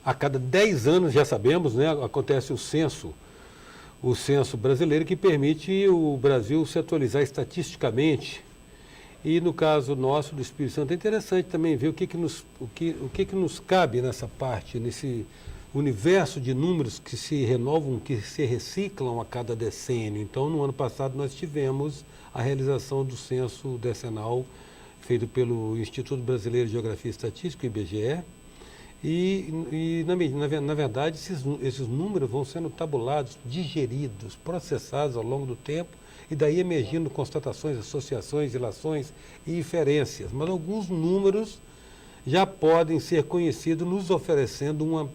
a cada 10 anos, já sabemos, né, acontece o censo brasileiro, que permite o Brasil se atualizar estatisticamente. E no caso nosso do Espírito Santo é interessante também ver o que nos cabe nessa parte, nesse universo de números que se renovam, que se reciclam a cada decênio. Então, no ano passado, nós tivemos a realização do censo decenal feito pelo Instituto Brasileiro de Geografia e Estatística, IBGE, na verdade, esses números vão sendo tabulados, digeridos, processados ao longo do tempo, e daí emergindo constatações, associações, relações e inferências. Mas alguns números já podem ser conhecidos, nos oferecendo uma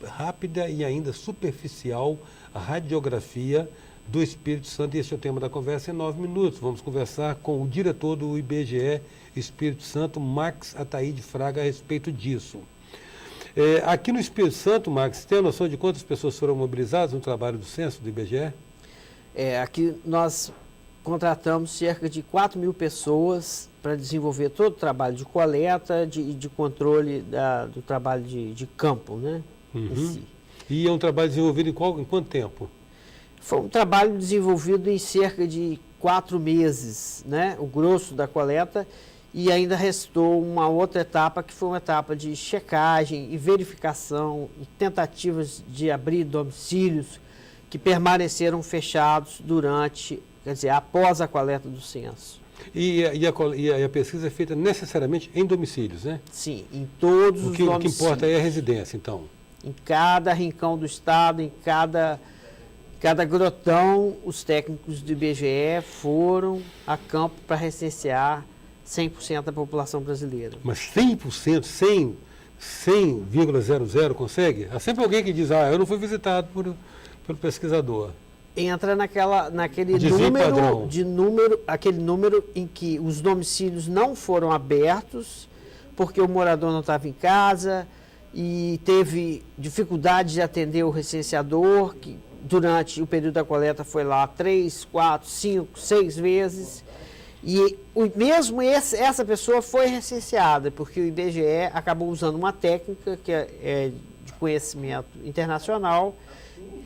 rápida e ainda superficial radiografia do Espírito Santo. E esse é o tema da conversa em 9 minutos. Vamos conversar com o diretor do IBGE Espírito Santo, Max Ataíde Fraga, a respeito disso. Aqui no Espírito Santo, Max, tem a noção de quantas pessoas foram mobilizadas no trabalho do censo do IBGE? Aqui nós contratamos cerca de 4.000 pessoas para desenvolver todo o trabalho de coleta, de controle do trabalho de campo, né? Uhum. Em si. E é um trabalho desenvolvido em quanto tempo? Foi um trabalho desenvolvido em cerca de 4 meses, né? O grosso da coleta, e ainda restou uma outra etapa, que foi uma etapa de checagem e verificação e tentativas de abrir domicílios que permaneceram fechados após a coleta do censo. E a pesquisa é feita necessariamente em domicílios, né? Sim, em todos os domicílios. O que importa é a residência, então. Em cada rincão do estado, em cada grotão, os técnicos do IBGE foram a campo para recensear 100% da população brasileira. Mas 100%, 100,00 consegue? Há sempre alguém que diz, eu não fui visitado pelo pesquisador. Entra naquele número em que os domicílios não foram abertos, porque o morador não estava em casa e teve dificuldade de atender o recenseador, que durante o período da coleta foi lá 3, 4, 5, 6 vezes. E essa pessoa foi recenseada, porque o IBGE acabou usando uma técnica que é de conhecimento internacional.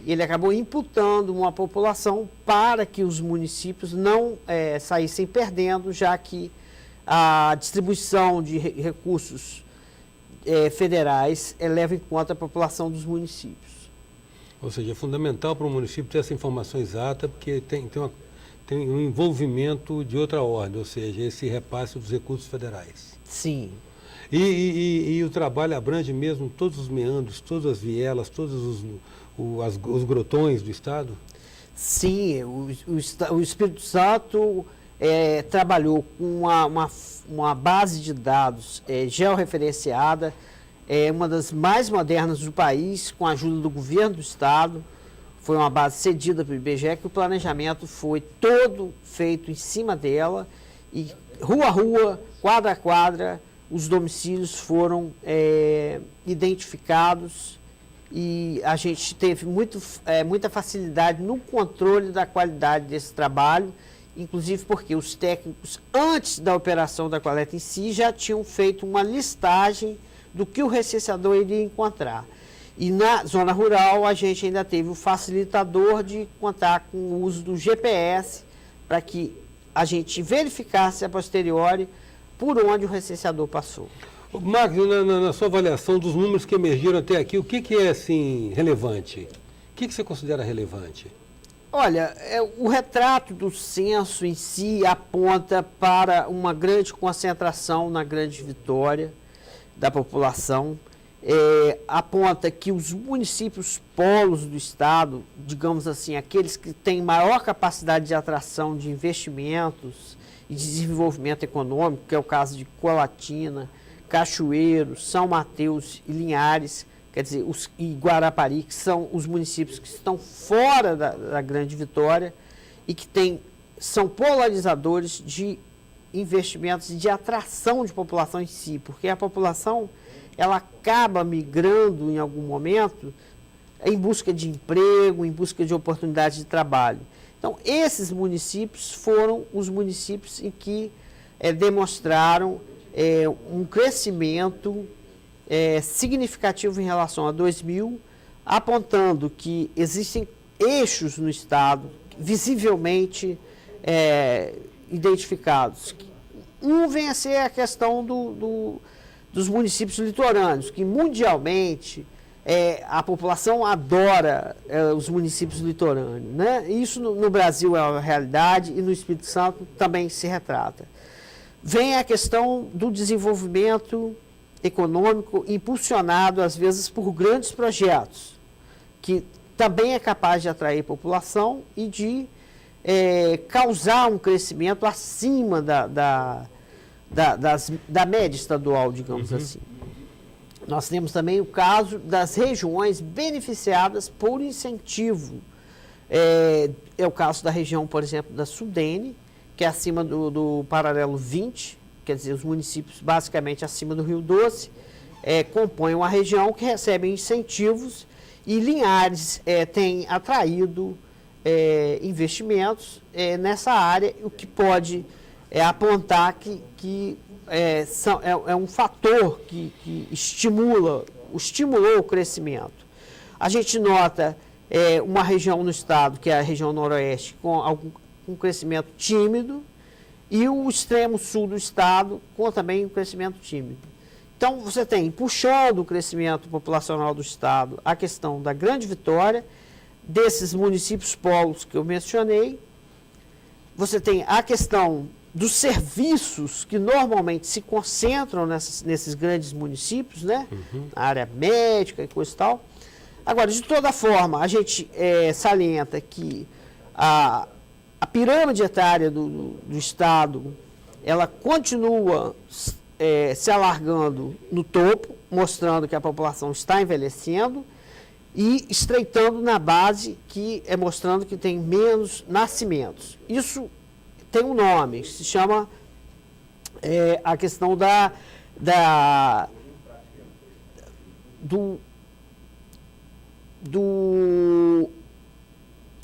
Ele acabou imputando uma população para que os municípios não saíssem perdendo, já que a distribuição de recursos federais leva em conta a população dos municípios. Ou seja, é fundamental para o município ter essa informação exata, porque tem um envolvimento de outra ordem, ou seja, esse repasse dos recursos federais. Sim. E o trabalho abrange mesmo todos os meandros, todas as vielas, todos os grotões do estado? Sim, o Espírito Santo trabalhou com uma base de dados georreferenciada, uma das mais modernas do país, com a ajuda do governo do estado. Foi uma base cedida para o IBGE, que o planejamento foi todo feito em cima dela, e rua a rua, quadra a quadra, os domicílios foram identificados, e a gente teve muita facilidade no controle da qualidade desse trabalho, inclusive porque os técnicos, antes da operação da coleta em si, já tinham feito uma listagem do que o recenseador iria encontrar. E na zona rural, a gente ainda teve o facilitador de contar com o uso do GPS, para que a gente verificasse a posteriori por onde o recenseador passou. Marcos, na sua avaliação dos números que emergiram até aqui, o que é assim, relevante? O que você considera relevante? Olha, o retrato do censo em si aponta para uma grande concentração na Grande Vitória da população. Aponta que os municípios polos do estado, digamos assim, aqueles que têm maior capacidade de atração de investimentos e desenvolvimento econômico, que é o caso de Colatina, Cachoeiro, São Mateus e Linhares, quer dizer, e Guarapari, que são os municípios que estão fora da Grande Vitória e que são polarizadores de investimentos e de atração de população em si, porque a população ela acaba migrando em algum momento em busca de emprego, em busca de oportunidades de trabalho. Então, esses municípios foram os municípios em que demonstraram um crescimento significativo em relação a 2000, apontando que existem eixos no Estado visivelmente identificados. Um vem a ser a questão dos municípios litorâneos, que mundialmente a população adora os municípios litorâneos, né? Isso no Brasil é uma realidade e no Espírito Santo também se retrata. Vem a questão do desenvolvimento econômico impulsionado, às vezes, por grandes projetos, que também é capaz de atrair população e de causar um crescimento acima da média estadual, digamos assim. Nós temos também o caso das regiões beneficiadas por incentivo. É o caso da região, por exemplo, da Sudene, que é acima do paralelo 20, quer dizer, os municípios basicamente acima do Rio Doce, compõem uma região que recebe incentivos e Linhares tem atraído investimentos nessa área, o que pode apontar que é um fator que estimulou o crescimento. A gente nota uma região no estado, que é a região noroeste, com um crescimento tímido, e o extremo sul do estado com também um crescimento tímido. Então, você tem, puxando o crescimento populacional do estado, a questão da Grande Vitória, desses municípios polos que eu mencionei, você tem a questão dos serviços que normalmente se concentram nesses grandes municípios, né? A área médica e coisa e tal. Agora, de toda forma, a gente salienta que a pirâmide etária do Estado, ela continua se alargando no topo, mostrando que a população está envelhecendo, e estreitando na base, que mostrando que tem menos nascimentos. Isso tem um nome, se chama a questão da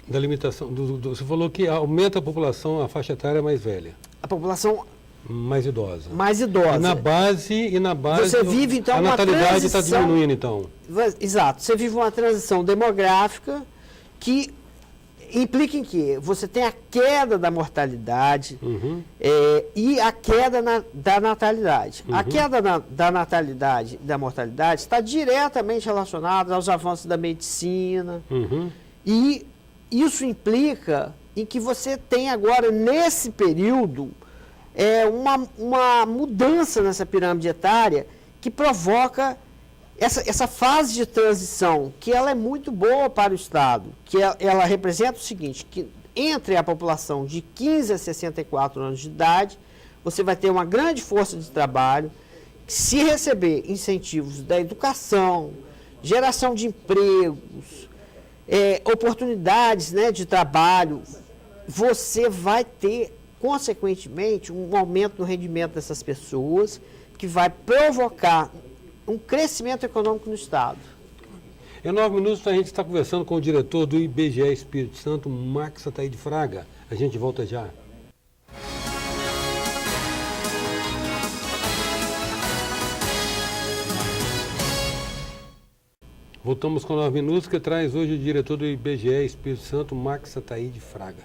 limitação. Você falou que aumenta a população, a faixa etária mais velha. A população mais idosa. Mais idosa. E na base você vive, então, a natalidade está diminuindo, então. Exato. Você vive uma transição demográfica que implica em que você tem a queda da mortalidade e a queda da natalidade. A queda da natalidade e da mortalidade está diretamente relacionada aos avanços da medicina. E isso implica em que você tem agora, nesse período, uma mudança nessa pirâmide etária que provoca essa fase de transição, que ela é muito boa para o Estado, que ela representa o seguinte, que entre a população de 15 a 64 anos de idade, você vai ter uma grande força de trabalho, que, se receber incentivos da educação, geração de empregos, oportunidades, né, de trabalho, você vai ter, consequentemente, um aumento no rendimento dessas pessoas, que vai provocar um crescimento econômico no Estado. Em 9 minutos, a gente está conversando com o diretor do IBGE Espírito Santo, Max Ataíde Fraga. A gente volta já. Voltamos com 9 minutos, que traz hoje o diretor do IBGE Espírito Santo, Max Ataíde Fraga.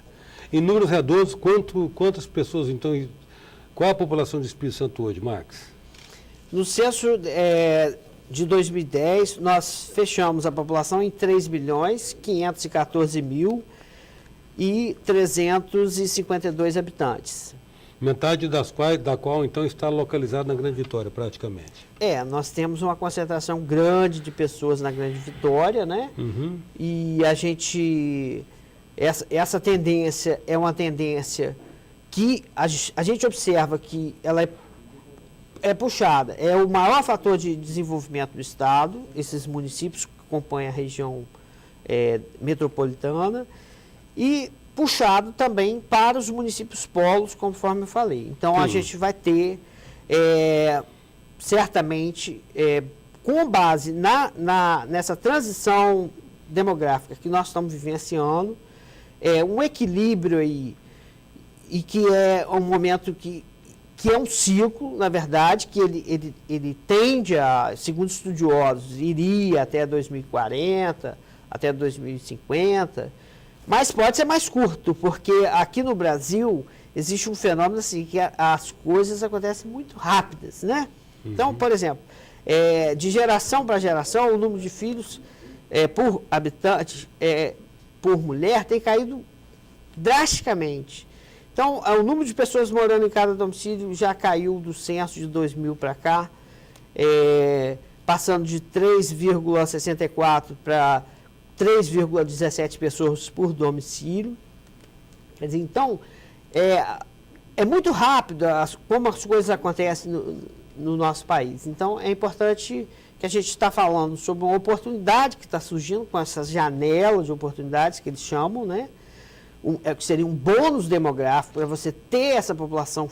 Em números redondos, quantas pessoas, então, qual a população do Espírito Santo hoje, Max? No censo de 2010, nós fechamos a população em 3.514.352 habitantes. Metade da qual, então, está localizada na Grande Vitória, praticamente. Nós temos uma concentração grande de pessoas na Grande Vitória, né? E a gente... Essa tendência é uma tendência que a gente observa que ela é puxada. É o maior fator de desenvolvimento do Estado, esses municípios que compõem a região metropolitana, e puxado também para os municípios polos, conforme eu falei. Então, a gente vai ter, certamente, com base nessa transição demográfica que nós estamos vivenciando, um equilíbrio aí, e que é um momento que que é um ciclo, na verdade, que ele tende a, segundo estudiosos, iria até 2040, até 2050, mas pode ser mais curto, porque aqui no Brasil existe um fenômeno assim, que as coisas acontecem muito rápidas, né? Então, por exemplo, de geração para geração, o número de filhos por habitante, por mulher, tem caído drasticamente. Então, o número de pessoas morando em cada domicílio já caiu do censo de 2000 para cá, passando de 3,64 para 3,17 pessoas por domicílio. Quer dizer, então, é muito rápido como as coisas acontecem no nosso país. Então, é importante que a gente está falando sobre uma oportunidade que está surgindo com essas janelas de oportunidades que eles chamam, né? Que seria um bônus demográfico para você ter essa população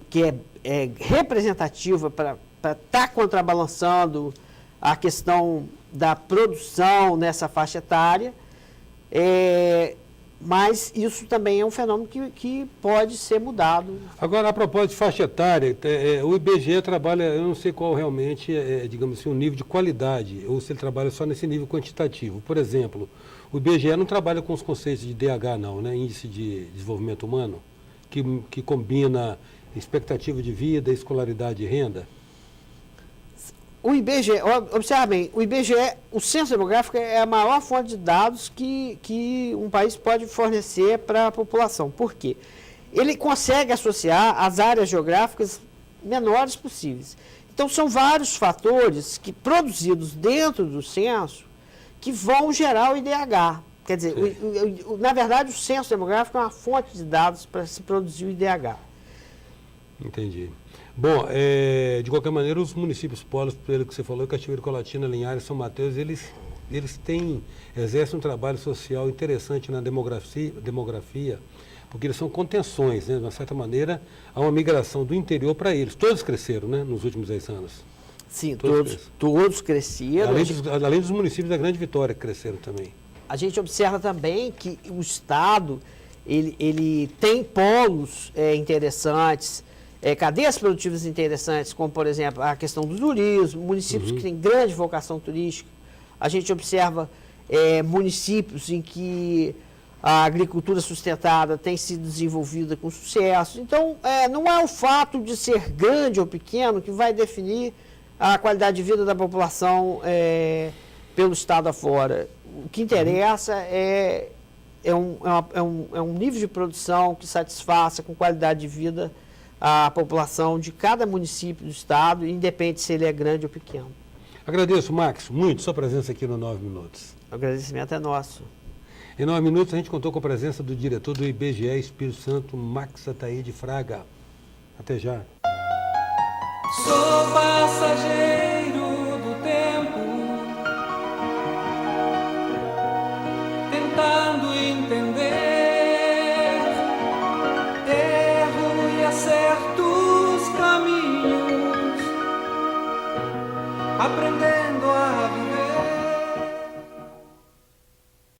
que é representativa para estar contrabalançando a questão da produção nessa faixa etária, mas isso também é um fenômeno que pode ser mudado. Agora, a propósito de faixa etária, o IBGE trabalha, eu não sei qual realmente digamos assim, o nível de qualidade, ou se ele trabalha só nesse nível quantitativo. Por exemplo, o IBGE não trabalha com os conceitos de DH, não, né? Índice de Desenvolvimento Humano, que combina expectativa de vida, escolaridade e renda. O IBGE, observa bem, o censo demográfico é a maior fonte de dados que um país pode fornecer para a população. Por quê? Ele consegue associar as áreas geográficas menores possíveis. Então, são vários fatores produzidos dentro do censo que vão gerar o IDH. Quer dizer, na verdade, o censo demográfico é uma fonte de dados para se produzir o IDH. Entendi. Bom, de qualquer maneira, os municípios polos, pelo que você falou, Cachoeiro, Colatina, Linhares, São Mateus, eles exercem um trabalho social interessante na demografia, porque eles são contenções, né? De uma certa maneira, há uma migração do interior para eles. Todos cresceram, né, nos últimos 10 anos. Sim, todos cresceram. Além dos municípios da Grande Vitória, que cresceram também. A gente observa também que o Estado ele tem polos interessantes, cadeias produtivas interessantes, como, por exemplo, a questão do turismo, municípios que têm grande vocação turística. A gente observa municípios em que a agricultura sustentada tem sido desenvolvida com sucesso. Então, não é o fato de ser grande ou pequeno que vai definir a qualidade de vida da população pelo Estado afora. O que interessa é um nível de produção que satisfaça com qualidade de vida a população de cada município do Estado, independente se ele é grande ou pequeno. Agradeço, Max, muito sua presença aqui no 9 Minutos. O agradecimento é nosso. Em 9 Minutos, a gente contou com a presença do diretor do IBGE Espírito Santo, Max Ataíde Fraga. Até já. Sou passageiro do tempo, tentando entender erro e acertos caminhos, aprender